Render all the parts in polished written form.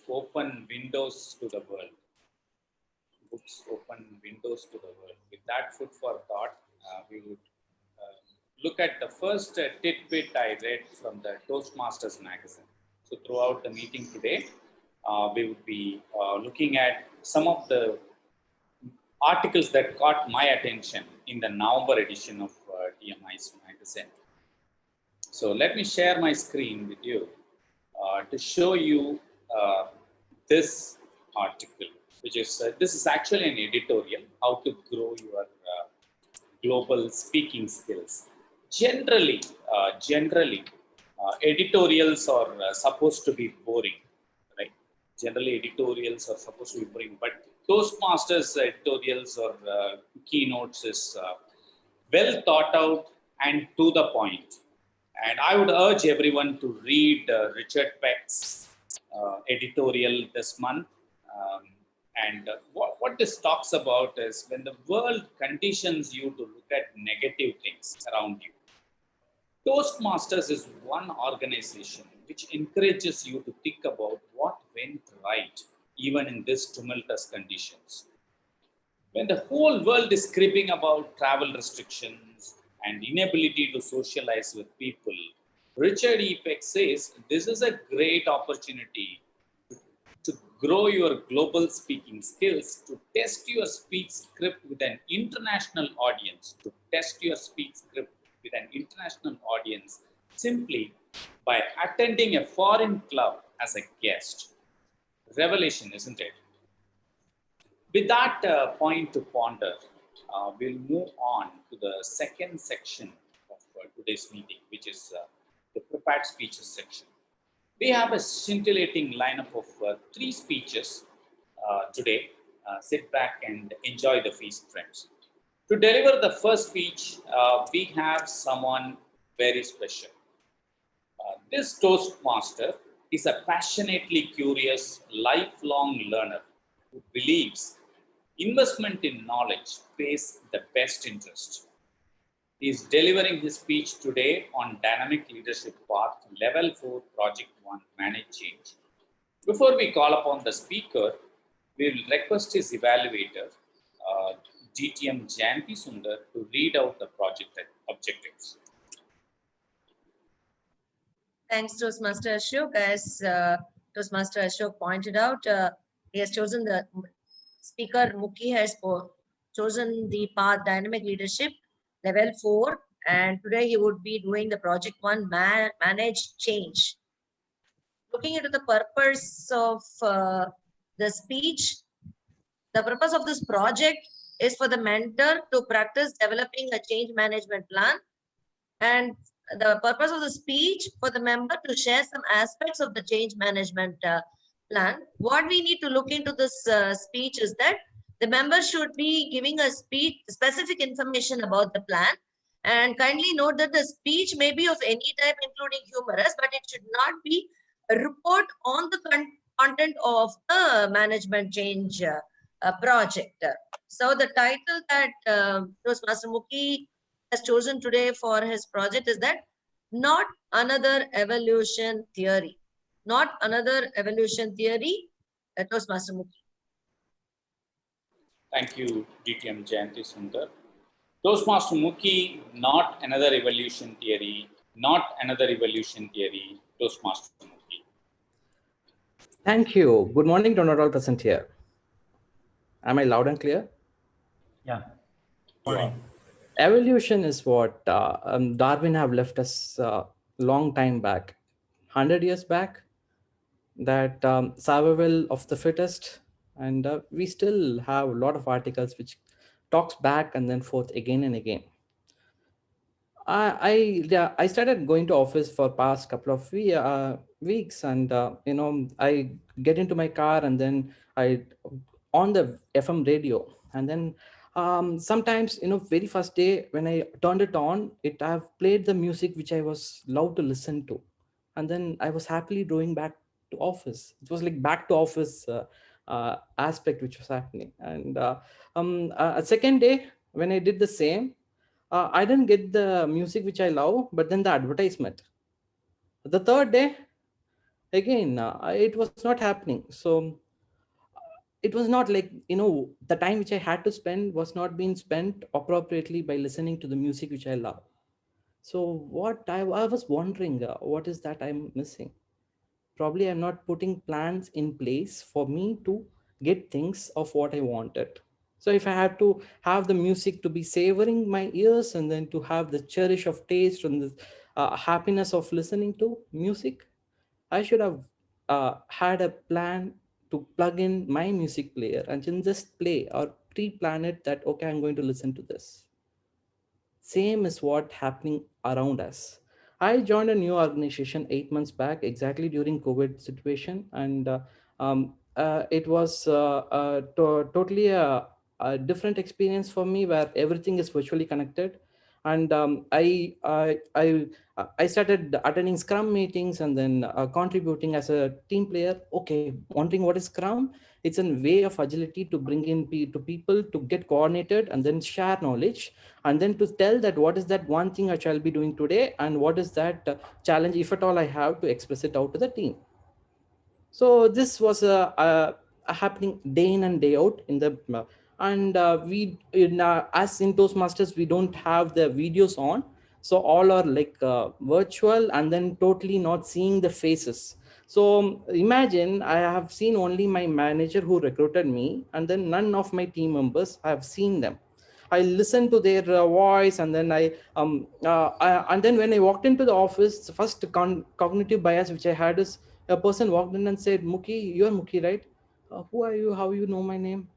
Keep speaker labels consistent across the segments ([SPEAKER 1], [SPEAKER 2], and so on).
[SPEAKER 1] open windows to the world. Books open windows to the world. With that food for thought, we would look at the first tidbit I read from the Toastmasters magazine. So throughout the meeting today, we would be looking at some of the articles that caught my attention in the November edition of TMI's magazine. So let me share my screen with you to show you this article, which is this is actually an editorial, how to grow your global speaking skills. Generally, editorials are supposed to be boring, right? Generally, editorials are supposed to be boring, but Toastmasters editorials or keynotes is well thought out and to the point. And I would urge everyone to read Richard Peck's editorial this month. Um, and what this talks about is when the world conditions you to look at negative things around you. Toastmasters is one organization which encourages you to think about what went right, even in these tumultuous conditions. When the whole world is cribbing about travel restrictions and inability to socialize with people, Richard E. Peck says this is a great opportunity to grow your global speaking skills, to test your speech script with an international audience, simply by attending a foreign club as a guest. Revelation, isn't it? With that point to ponder, we'll move on to the second section of today's meeting, which is the prepared speeches section. We have a scintillating lineup of 3 speeches today. Sit back and enjoy the feast, friends. To deliver the first speech, we have someone very special. This Toastmaster is a passionately curious, lifelong learner who believes investment in knowledge pays the best interest. He is delivering his speech today on Dynamic Leadership Path Level 4 Project 1 Manage Change. Before we call upon the speaker, we will request his evaluator, GTM Jayanti Sundar, to read out the project objectives.
[SPEAKER 2] Thanks, Toastmaster Ashok. As Toastmaster Ashok pointed out, he has chosen the speaker, Muki has chosen the path Dynamic Leadership Level 4, and today he would be doing the Project 1 Manage Change. Looking into the purpose of the speech, the purpose of this project is for the mentor to practice developing a change management plan, and the purpose of the speech for the member to share some aspects of the change management plan. What we need to look into this speech is that the member should be giving a speech, specific information about the plan, and kindly note that the speech may be of any type, including humorous, but it should not be a report on the content of the management change project. So the title that Toastmaster Muki has chosen today for his project is that not another evolution theory. Not another evolution theory, Toastmaster Muki.
[SPEAKER 1] Thank you, DTM Jayanti Sundar. Toastmaster Muki, not another evolution theory, not another evolution theory, Toastmaster Muki.
[SPEAKER 3] Thank you. Good morning to not all present here. Am I loud and clear?
[SPEAKER 4] Yeah.
[SPEAKER 1] Morning.
[SPEAKER 3] Evolution is what Darwin have left us long time back, 100 years back, that survival of the fittest, and we still have a lot of articles which talks back and then forth again and again. I started going to office for past couple of weeks, and I get into my car and then I on the FM radio, and then sometimes very first day when I turned it on, it have played the music which I was loved to listen to, and then I was happily going back to office. It was like back to office aspect which was happening, and a second day when I did the same. I didn't get the music which I love, but then the advertisement. The third day, again, it was not happening. So it was not like, the time which I had to spend was not being spent appropriately by listening to the music which I love. So I was wondering, what is that I'm missing? Probably I'm not putting plans in place for me to get things of what I wanted. So if I had to have the music to be savoring my ears, and then to have the cherish of taste and the happiness of listening to music, I should have had a plan to plug in my music player and then just play or pre-plan it that okay, I'm going to listen to this. Same is what happening around us. I joined a new organization 8 months back, exactly during COVID situation, and it was totally a different experience for me, where everything is virtually connected. And I started attending Scrum meetings, and then contributing as a team player. Okay, wondering what is Scrum? It's a way of agility to bring in to people to get coordinated and then share knowledge, and then to tell that what is that one thing I shall be doing today, and what is that challenge, if at all I have to express it out to the team. So this was a happening day in and day out in the and we in, as in Toastmasters, we don't have the videos on, so all are like virtual, and then totally not seeing the faces. So imagine I have seen only my manager who recruited me, and then none of my team members have seen them. I listened to their voice, and then and then when I walked into the office, the first cognitive bias which I had is, a person walked in and said, "Muki, you're Muki, right? Who are you? How you know my name?"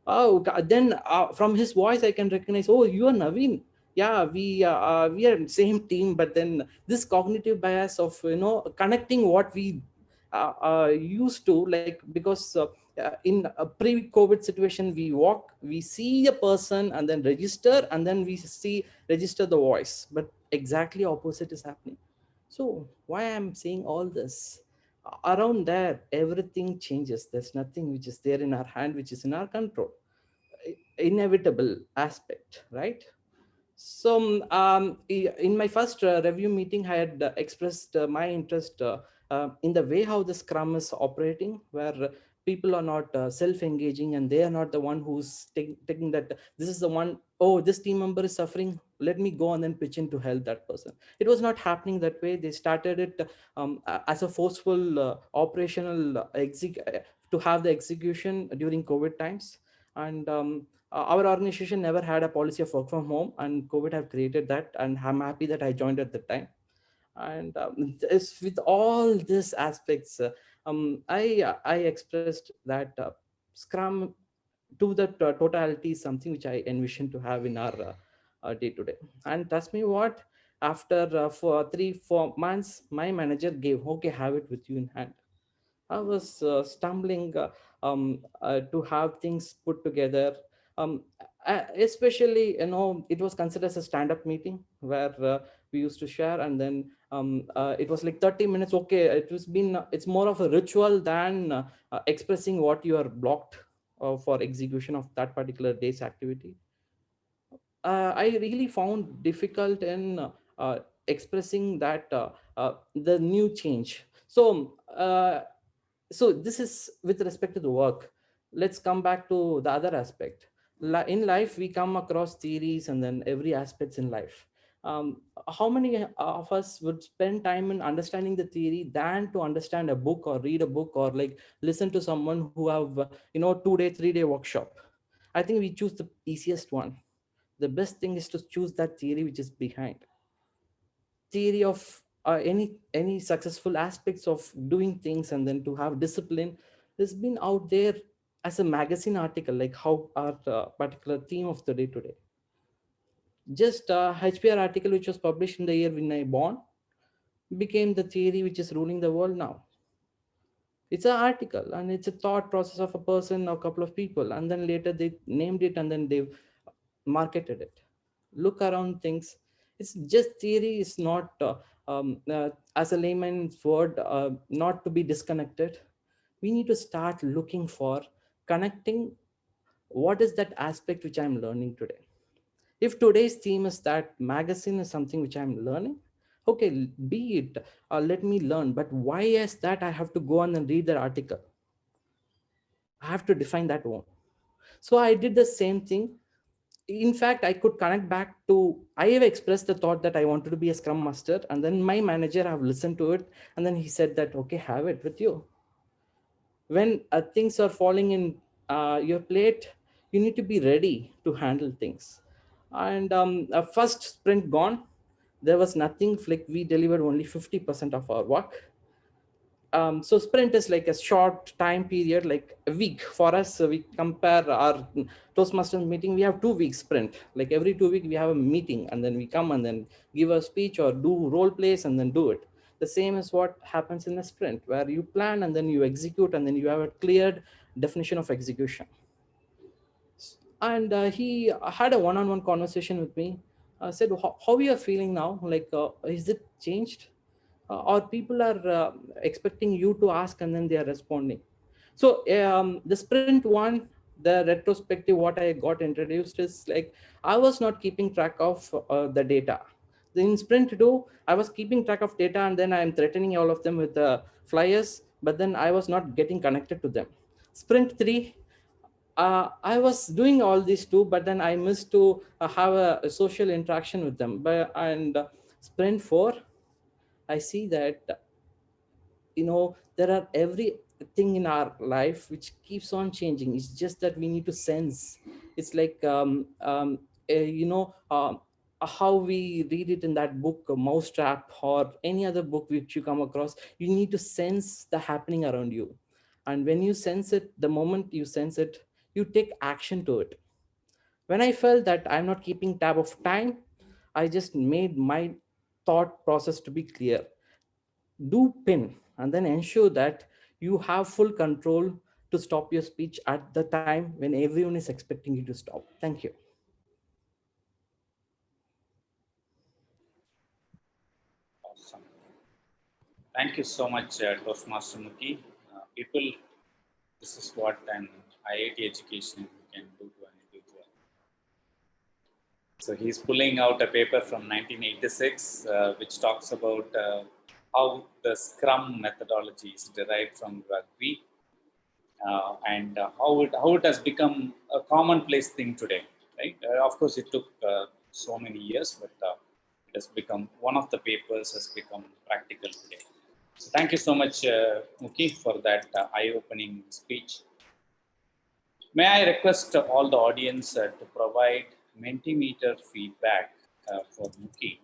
[SPEAKER 3] Oh, then from his voice, I can recognize. Oh, you are Naveen. Yeah, we are same team. But then this cognitive bias of connecting what we used to, like, because in a pre-COVID situation, we walk, we see a person, and then register, and then we see register the voice. But exactly opposite is happening. So why I'm saying all this? Around there, everything changes. There's nothing which is there in our hand, which is in our control. Inevitable aspect, right? So in my first review meeting, I had expressed my interest in the way how the Scrum is operating, where people are not self-engaging, and they are not the one who's taking that. This is the one. Oh, this team member is suffering. Let me go and then pitch in to help that person. It was not happening that way. They started it as a forceful operational to have the execution during COVID times. And our organization never had a policy of work from home, and COVID have created that, and I'm happy that I joined at the time. And with all these aspects, I expressed that Scrum to the totality is something which I envision to have in our day to day. And trust me, what, after for 3 4 months, my manager gave, okay, have it with you in hand. I was stumbling to have things put together. Um, Especially, it was considered as a stand-up meeting, where we used to share, and then it was like 30 minutes. Okay, it's more of a ritual than expressing what you are blocked for execution of that particular day's activity. I really found difficult in expressing that the new change. So this is with respect to the work. Let's come back to the other aspect. In life, we come across theories, and then every aspects in life. um, how many of us would spend time in understanding the theory than to understand a book, or read a book, or like listen to someone who have 2 day 3 day workshop? I think we choose the easiest one. The best thing is to choose that theory which is behind theory of any successful aspects of doing things, and then to have discipline has been out there as a magazine article, like how our particular theme of the day today. Just HPR article which was published in the year when I born became the theory which is ruling the world now. It's an article, and it's a thought process of a person or a couple of people, and then later they named it, and then they've marketed it. Look around things. It's just theory is not as a layman's word, not to be disconnected. We need to start looking for connecting. What is that aspect which I'm learning today? If today's theme is that magazine is something which I'm learning, Okay, be it, let me learn. But why is that I have to go on and read that article? I have to define that one. So I did the same thing. In fact, I could connect back to, I have expressed the thought that I wanted to be a scrum master, and then my manager have listened to it, and then he said that, okay, have it with you. When things are falling in your plate, you need to be ready to handle things. And first sprint gone, there was nothing, like we delivered only 50% of our work. So sprint is like a short time period, like a week for us. So we compare our Toastmasters meeting, we have 2 weeks sprint. Like every 2 weeks we have a meeting, and then we come and then give a speech or do role plays and then do it. The same is what happens in a sprint, where you plan and then you execute, and then you have a cleared definition of execution. And he had a one-on-one conversation with me. Said, how you are feeling now, like is it changed, or people are expecting you to ask and then they are responding. So the sprint one, the retrospective, what I got introduced is like, I was not keeping track of the data. In sprint 2, I was keeping track of data, and then I am threatening all of them with flyers, but then I was not getting connected to them. Sprint 3, I was doing all these too, but then I missed to have a social interaction with them. But and sprint 4, I see that, there are everything in our life which keeps on changing. It's just that we need to sense. It's like how we read it in that book, Mousetrap, or any other book which you come across. You need to sense the happening around you, and when you sense it, the moment you sense it, you take action to it. When I felt that I'm not keeping tab of time, I just made my thought process to be clear. Do pin, and then ensure that you have full control to stop your speech at the time when everyone is expecting you to stop. Thank you.
[SPEAKER 1] Awesome. Thank you so much, Toastmaster Muki. People, this is what an IIT education can do to an individual. So he's pulling out a paper from 1986, which talks about how the Scrum methodology is derived from rugby, and how it has become a commonplace thing today. Right? Of course, it took so many years, but it has become one of the papers has become practical today. So thank you so much, Muki, for that eye-opening speech. May I request all the audience to provide Mentimeter feedback for Muki